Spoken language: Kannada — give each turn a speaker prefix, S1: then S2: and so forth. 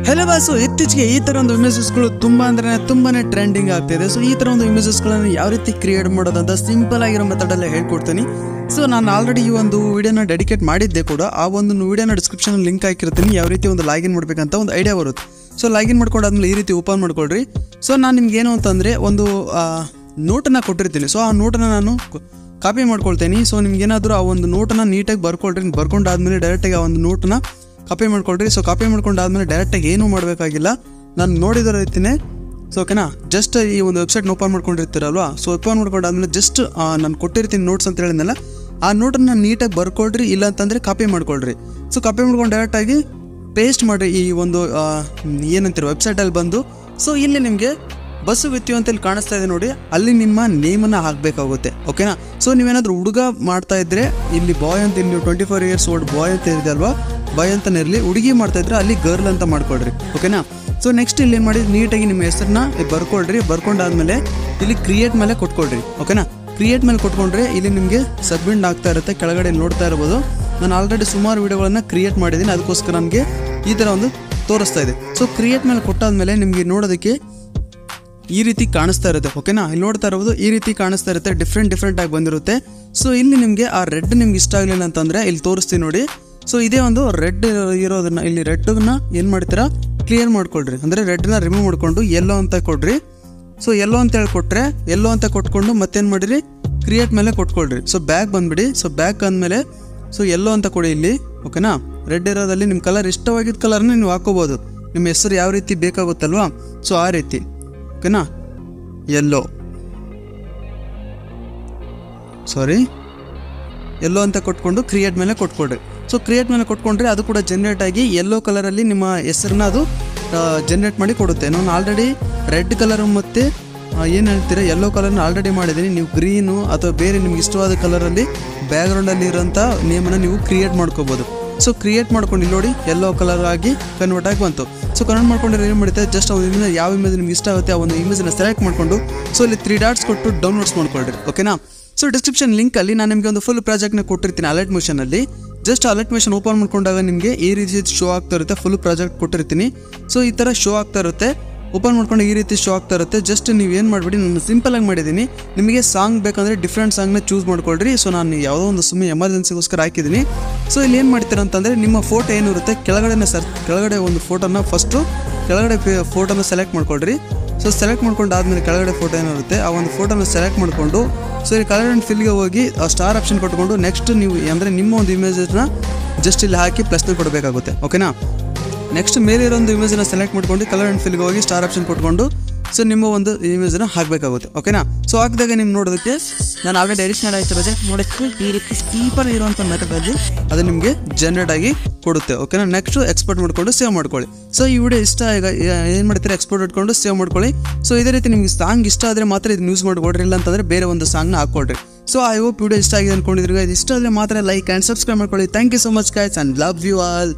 S1: ಹೆಲೋ ಬಾಸು, ಇತ್ತೀಚೆಗೆ ಈ ಥರ ಒಂದು ಇಮೇಜಸ್ಗಳು ತುಂಬಾನೇ ಟ್ರೆಂಡಿಂಗ್ ಆಗ್ತಿದೆ. ಸೊ ಈ ಥರ ಒಂದು ಇಮೇಜಸ್ಗಳನ್ನು ಯಾವ ರೀತಿ ಕ್ರಿಯೇಟ್ ಮಾಡೋದಂತ ಸಿಂಪಲ್ ಆಗಿರೋ ಮೆಥಡಲ್ಲೇ ಹೇಳ್ಕೊಡ್ತೀನಿ. ಸೊ ನಾನು ಆಲ್ರೆಡಿ ಈ ಒಂದು ವಿಡಿಯೋನ ಡೆಡಿಕೇಟ್ ಮಾಡಿದ್ದೆ ಕೂಡ. ಆ ಒಂದು ವಿಡಿಯೋನ ಡಿಸ್ಕ್ರಿಪ್ಷನ್ ಲಿಂಕ್ ಹಾಕಿರ್ತೀನಿ. ಯಾವ ರೀತಿ ಒಂದು ಲಾಗಿನ್ ಮಾಡಬೇಕಂತ ಒಂದು ಐಡಿಯಾ ಬರುತ್ತೆ. ಸೊ ಲಾಗಿನ್ ಮಾಡ್ಕೊಂಡಾದ್ಮೇಲೆ ಈ ರೀತಿ ಓಪನ್ ಮಾಡ್ಕೊಳ್ರಿ. ಸೊ ನಾನು ನಿಮ್ಗೆ ಏನು ಅಂತಂದರೆ ಒಂದು ನೋಟನ್ನು ಕೊಟ್ಟಿರ್ತೀನಿ. ಸೊ ಆ ನೋಟನ್ನು ನಾನು ಕಾಪಿ ಮಾಡ್ಕೊಳ್ತೀನಿ. ಸೊ ನಿಮ್ಗೇನಾದರೂ ಆ ಒಂದು ನೋಟನ್ನು ನೀಟಾಗಿ ಬರ್ಕೊಳ್ರಿ. ಬರ್ಕೊಂಡಾದ್ಮೇಲೆ ಡೈರೆಕ್ಟಾಗಿ ಆ ಒಂದು ನೋಟನ್ನು ಕಾಪಿ ಮಾಡ್ಕೊಳ್ರಿ. ಸೊ ಕಾಪಿ ಮಾಡ್ಕೊಂಡಾದ್ಮೇಲೆ ಡೈರೆಕ್ಟಾಗಿ ಏನೂ ಮಾಡಬೇಕಾಗಿಲ್ಲ, ನಾನು ನೋಡಿದ ರೀತಿಯೇ. ಸೊ ಓಕೆನಾ, ಜಸ್ಟ್ ಈ ಒಂದು ವೆಬ್ಸೈಟ್ನ ಓಪನ್ ಮಾಡ್ಕೊಂಡಿರ್ತೀರಲ್ವಾ. ಸೊ ಓಪನ್ ಮಾಡ್ಕೊಂಡಾದ್ಮೇಲೆ ಜಸ್ಟ್ ನಾನು ಕೊಟ್ಟಿರ್ತೀನಿ ನೋಟ್ಸ್ ಅಂತ ಹೇಳಿದ್ನಲ್ಲ, ಆ ನೋಟನ್ನು ನೀಟಾಗಿ ಬರ್ಕೊಳ್ರಿ. ಇಲ್ಲ ಅಂತಂದರೆ ಕಾಪಿ ಮಾಡ್ಕೊಳ್ರಿ. ಸೊ ಕಾಪಿ ಮಾಡ್ಕೊಂಡು ಡೈರೆಕ್ಟಾಗಿ ಪೇಸ್ಟ್ ಮಾಡಿರಿ ಈ ಒಂದು ಏನಂತೀರ ವೆಬ್ಸೈಟಲ್ಲಿ ಬಂದು. ಸೊ ಇಲ್ಲಿ ನಿಮಗೆ ಬಸ್ಸು ವಿತ್ಯು ಅಂತ ಇಲ್ಲಿ ಕಾಣಿಸ್ತಾ ಇದೆ ನೋಡಿ, ಅಲ್ಲಿ ನಿಮ್ಮ ನೇಮನ್ನು ಹಾಕಬೇಕಾಗುತ್ತೆ. ಓಕೆನಾ. ಸೊ ನೀವೇನಾದರೂ ಹುಡುಗ ಮಾಡ್ತಾ ಇದ್ರೆ ಇಲ್ಲಿ ಬಾಯ್ ಅಂತ, ನೀವು 24 years ಓಲ್ಡ್ ಬಾಯ್ ಅಂತ ಇದೆ ಅಲ್ವಾ, ಬಾಯ್ ಅಂತಲೇ ಇರಲಿ. ಹುಡುಗಿ ಮಾಡ್ತಾ ಇದ್ರೆ ಅಲ್ಲಿ ಗರ್ಲ್ ಅಂತ ಮಾಡ್ಕೊಳ್ರಿ. ಓಕೆನಾ. ಸೊ ನೆಕ್ಸ್ಟ್ ಇಲ್ಲಿ ಏನು ಮಾಡಿ, ನೀಟಾಗಿ ನಿಮ್ಮ ಹೆಸರನ್ನ ಬರ್ಕೊಳ್ರಿ. ಬರ್ಕೊಂಡಾದ್ಮೇಲೆ ಇಲ್ಲಿ ಕ್ರಿಯೇಟ್ ಮೇಲೆ ಕೊಟ್ಕೊಳ್ರಿ. ಓಕೆನಾ. ಕ್ರಿಯೇಟ್ ಮೇಲೆ ಕೊಟ್ಕೊಂಡ್ರೆ ಇಲ್ಲಿ ನಿಮಗೆ ಸಬ್ಮಿಟ್ ಆಗ್ತಾ ಇರುತ್ತೆ. ಕೆಳಗಡೆ ನೋಡ್ತಾ ಇರ್ಬೋದು, ನಾನು ಆಲ್ರೆಡಿ ಸುಮಾರು ವೀಡಿಯೋಗಳನ್ನು ಕ್ರಿಯೇಟ್ ಮಾಡಿದ್ದೀನಿ. ಅದಕ್ಕೋಸ್ಕರ ನನಗೆ ಈ ಥರ ಒಂದು ತೋರಿಸ್ತಾ ಇದೆ. ಸೊ ಕ್ರಿಯೇಟ್ ಮೇಲೆ ಕೊಟ್ಟಾದ್ಮೇಲೆ ನಿಮಗೆ ನೋಡೋದಕ್ಕೆ ಈ ರೀತಿ ಕಾಣಿಸ್ತಾ ಇರುತ್ತೆ. ಓಕೆನಾ. ಇಲ್ಲಿ ನೋಡ್ತಾ ಇರ್ಬೋದು, ಈ ರೀತಿ ಕಾಣಿಸ್ತಾ ಇರುತ್ತೆ. ಡಿಫ್ರೆಂಟ್ ಆಗಿ ಬಂದಿರುತ್ತೆ. ಸೊ ಇಲ್ಲಿ ನಿಮಗೆ ಆ ರೆಡ್ ನಿಮ್ಗೆ ಇಷ್ಟ ಆಗಲಿಲ್ಲ ಅಂತಂದರೆ ಇಲ್ಲಿ ತೋರಿಸ್ತೀನಿ ನೋಡಿ. ಸೊ ಇದೇ ಒಂದು ರೆಡ್ ಇರೋದನ್ನ, ಇಲ್ಲಿ ರೆಡ್ನ ಏನು ಮಾಡ್ತೀರಾ, ಕ್ಲಿಯರ್ ಮಾಡ್ಕೊಳ್ರಿ. ಅಂದರೆ ರೆಡ್ನ ರಿಮೂವ್ ಮಾಡಿಕೊಂಡು ಎಲ್ಲೋ ಅಂತ ಕೊಡ್ರಿ. ಸೊ ಎಲ್ಲೋ ಅಂತ ಹೇಳಿ ಕೊಟ್ಟರೆ, ಎಲ್ಲೋ ಅಂತ ಕೊಟ್ಕೊಂಡು ಮತ್ತೇನು ಮಾಡಿರಿ, ಕ್ರಿಯೇಟ್ ಮೇಲೆ ಕೊಟ್ಕೊಳ್ರಿ. ಸೊ ಬ್ಯಾಕ್ ಬಂದುಬಿಡಿ. ಸೊ ಬ್ಯಾಕ್ ಅಂದಮೇಲೆ ಸೊ ಎಲ್ಲೋ ಅಂತ ಕೊಡಿ ಇಲ್ಲಿ. ಓಕೆನಾ. ರೆಡ್ ಇರೋದಲ್ಲಿ ನಿಮ್ಮ ಕಲರ್ ಇಷ್ಟವಾಗಿದ್ದ ಕಲರ್ನ ನೀವು ಹಾಕೋಬೋದು. ನಿಮ್ಮ ಹೆಸರು ಯಾವ ರೀತಿ ಬೇಕಾಗುತ್ತಲ್ವಾ, ಸೊ ಆ ರೀತಿ. ಓಕೆನಾ. ಎಲ್ಲೋ ಅಂತ ಕೊಟ್ಕೊಂಡು ಕ್ರಿಯೇಟ್ ಮೇಲೆ ಕೊಟ್ಕೊಡ್ರಿ. ಸೊ ಕ್ರಿಯೇಟ್ ಮೇಲೆ ಕೊಟ್ಕೊಂಡ್ರೆ ಅದು ಕೂಡ ಜನ್ರೇಟ್ ಆಗಿ ಎಲ್ಲೋ ಕಲರಲ್ಲಿ ನಿಮ್ಮ ಹೆಸರನ್ನ ಅದು ಜನ್ರೇಟ್ ಮಾಡಿ ಕೊಡುತ್ತೆ. ನಾನು ಆಲ್ರೆಡಿ ರೆಡ್ ಕಲರ್ ಮತ್ತು ಏನು ಹೇಳ್ತೀರಾ ಎಲ್ಲೋ ಕಲರ್ನ ಆಲ್ರೆಡಿ ಮಾಡಿದ್ದೀನಿ. ನೀವು ಗ್ರೀನು ಅಥವಾ ಬೇರೆ ನಿಮ್ಗೆ ಇಷ್ಟವಾದ ಕಲರಲ್ಲಿ ಬ್ಯಾಕ್ಗ್ರೌಂಡಲ್ಲಿ ಇರೋಂಥ ನೇಮನ್ನು ನೀವು ಕ್ರಿಯೇಟ್ ಮಾಡ್ಕೋಬೋದು. ಸೊ ಕ್ರಿಯೇಟ್ ಮಾಡ್ಕೊಂಡು ಇಲ್ಲಿ ನೋಡಿ ಎಲ್ಲೋ ಕಲರ್ ಆಗಿ ಕನ್ವರ್ಟ್ ಆಗಿ ಬಂತು. ಸೊ ಕನ್ವರ್ಟ್ ಮಾಡ್ಕೊಂಡ್ರೆ ಏನು ಮಾಡುತ್ತೆ, ಜಸ್ಟ್ ಒಂದು ಇಮೇಜ್, ಯಾವ ಇಮೇಜ್ ನಿಮ್ಗೆ ಇಷ್ಟ ಆಗುತ್ತೆ ಆ ಒಂದು ಇಮೇಜನ್ನು ಸೆಲೆಕ್ಟ್ ಮಾಡಿಕೊಂಡು ಸೊ ಇಲ್ಲಿ 3 dots ಕೊಟ್ಟು ಡೌನ್ಲೋಡ್ಸ್ ಮಾಡ್ಕೊಳ್ರಿ. ಓಕೆನಾ. ಸೊ ಡಿಸ್ಕ್ರಿಪ್ಷನ್ ಲಿಂಕಲ್ಲಿ ನಾನು ನಿಮಗೆ ಒಂದು ಫುಲ್ ಪ್ರಾಜೆಕ್ಟ್ನ ಕೊಟ್ಟಿರ್ತೀನಿ ಅಲರ್ಟ್ ಮೋಷನಲ್ಲಿ. ಜಸ್ಟ್ ಅಲರ್ಟ್ ಮೋಷನ್ ಓಪನ್ ಮಾಡ್ಕೊಂಡಾಗ ನಿಮಗೆ ಈ ರೀತಿ ಶೋ ಆಗ್ತಾ ಇರುತ್ತೆ. ಫುಲ್ ಪ್ರಾಜೆಕ್ಟ್ ಕೊಟ್ಟಿರ್ತೀನಿ. ಸೊ ಈ ಥರ ಶೋ ಆಗ್ತಾ ಇರುತ್ತೆ. ಓಪನ್ ಮಾಡ್ಕೊಂಡು ಈ ರೀತಿ ಶೋ ಆಗ್ತಾ ಇರುತ್ತೆ. ಜಸ್ಟ್ ನೀವು ಏನು ಮಾಡಿಬಿಡಿ, ನಾನು ಸಿಂಪಲಾಗಿ ಮಾಡಿದ್ದೀನಿ. ನಿಮಗೆ ಸಾಂಗ್ ಬೇಕಂದರೆ ಡಿಫ್ರೆಂಟ್ ಸಾಂಗ್ನ ಚೂಸ್ ಮಾಡ್ಕೊಳ್ರಿ. ಸೊ ನಾನು ಯಾವುದೋ ಒಂದು ಸುಮ್ಮನೆ ಎಮರ್ಜೆನ್ಸಿಗೋಸ್ಕರ ಹಾಕಿದ್ದೀನಿ. ಸೊ ಇಲ್ಲಿ ಏನು ಮಾಡ್ತೀರಾ ಅಂತಂದರೆ, ನಿಮ್ಮ ಫೋಟೋ ಏನಿರುತ್ತೆ ಕೆಳಗಡೆ ಒಂದು ಫೋಟೋನ ಫಸ್ಟು ಕೆಳಗಡೆ ಫೋಟೋನ ಸೆಲೆಕ್ಟ್ ಮಾಡ್ಕೊಳ್ರಿ. ಸೊ ಸೆಲೆಕ್ಟ್ ಮಾಡ್ಕೊಂಡಾದ್ಮೇಲೆ ಕೆಳಗಡೆ ಫೋಟೋ ಏನಿರುತ್ತೆ ಆ ಒಂದು ಫೋಟೋನ ಸೆಲೆಕ್ಟ್ ಮಾಡಿಕೊಂಡು ಸೊ ಇಲ್ಲಿ ಕಲರ್ ಆ್ಯಂಡ್ ಫಿಲ್ಗೆ ಹೋಗಿ ಸ್ಟಾರ್ ಆಪ್ಷನ್ ಕೊಟ್ಕೊಂಡು ನೆಕ್ಸ್ಟ್ ನೀವು ಅಂದರೆ ನಿಮ್ಮ ಒಂದು ಇಮೇಜನ್ನ ಜಸ್ಟ್ ಇಲ್ಲಿ ಹಾಕಿ ಪ್ಲಸ್ನ ಕೊಡಬೇಕಾಗುತ್ತೆ. ಓಕೆನಾ. ನೆಕ್ಸ್ಟ್ ಮೇಲಿರೋ ಒಂದು ಇಮೇಜನ್ನು ಸೆಲೆಕ್ಟ್ ಮಾಡ್ಕೊಂಡು ಕಲರ್ ಆ್ಯಂಡ್ ಫಿಲ್ಗೆ ಹೋಗಿ ಸ್ಟಾರ್ ಆಪ್ಷನ್ ಕೊಟ್ಕೊಂಡು ಸೊ ನಿಮ್ಮ ಒಂದು ಇಮೇಜನ್ನು ಹಾಕಬೇಕಾಗುತ್ತೆ. ಓಕೆನಾ. ಸೊ ಹಾಕಿದಾಗ ನೀವು ನೋಡೋದಕ್ಕೆ ನಾನು ಆಲ್ರೆಡಿ ಎಡಿಷನಲ್ ಆಯ್ತು ಬಜೆಟ್ ನೋಡೋಕ್ಕೆ ಈ ರೀತಿ ಸ್ಟೀಪರ್ ಇರುವಂಥ ಮೆಥಡಲ್ಲಿ ಅದು ನಿಮಗೆ ಜನ್ರೇಟ್ ಆಗಿ ಕೊಡುತ್ತೆ. ಓಕೆನಾ. ನೆಕ್ಸ್ಟು ಎಕ್ಸ್ಪೋರ್ಟ್ ಮಾಡ್ಕೊಂಡು ಸೇವ್ ಮಾಡ್ಕೊಳ್ಳಿ. ಸೊ ಈ ವಿಡಿಯೋ ಇಷ್ಟ ಈಗ ಏನು ಮಾಡ್ತೀರಾ, ಎಕ್ಸ್ಪೋರ್ಟ್ ಇಟ್ಕೊಂಡು ಸೇವ್ ಮಾಡ್ಕೊಳ್ಳಿ. ಸೊ ಇದೇ ರೀತಿ ನಿಮಗೆ ಸಾಂಗ್ ಇಷ್ಟ ಆದರೆ ಮಾತ್ರ ಇದನ್ನ ಯೂಸ್ ಮಾಡ್ಕೊಡ್ರಿ, ಇಲ್ಲ ಅಂತಂದರೆ ಬೇರೆ ಒಂದು ಸಾಂಗ್ನ ಹಾಕ್ಕೊಡ್ರಿ. ಸೊ ಐ ಹೋಪ್ ವಿಡಿಯೋ ಇಷ್ಟ ಆಗಿದೆ ಅಂದ್ಕೊಂಡಿದ್ರಿ. ಇದು ಇಷ್ಟ ಆದರೆ ಮಾತ್ರ ಲೈಕ್ ಆ್ಯಂಡ್ ಸಬ್ಸ್ಕ್ರೈಬ್ ಮಾಡ್ಕೊಳ್ಳಿ. Thank you so much guys and love you all.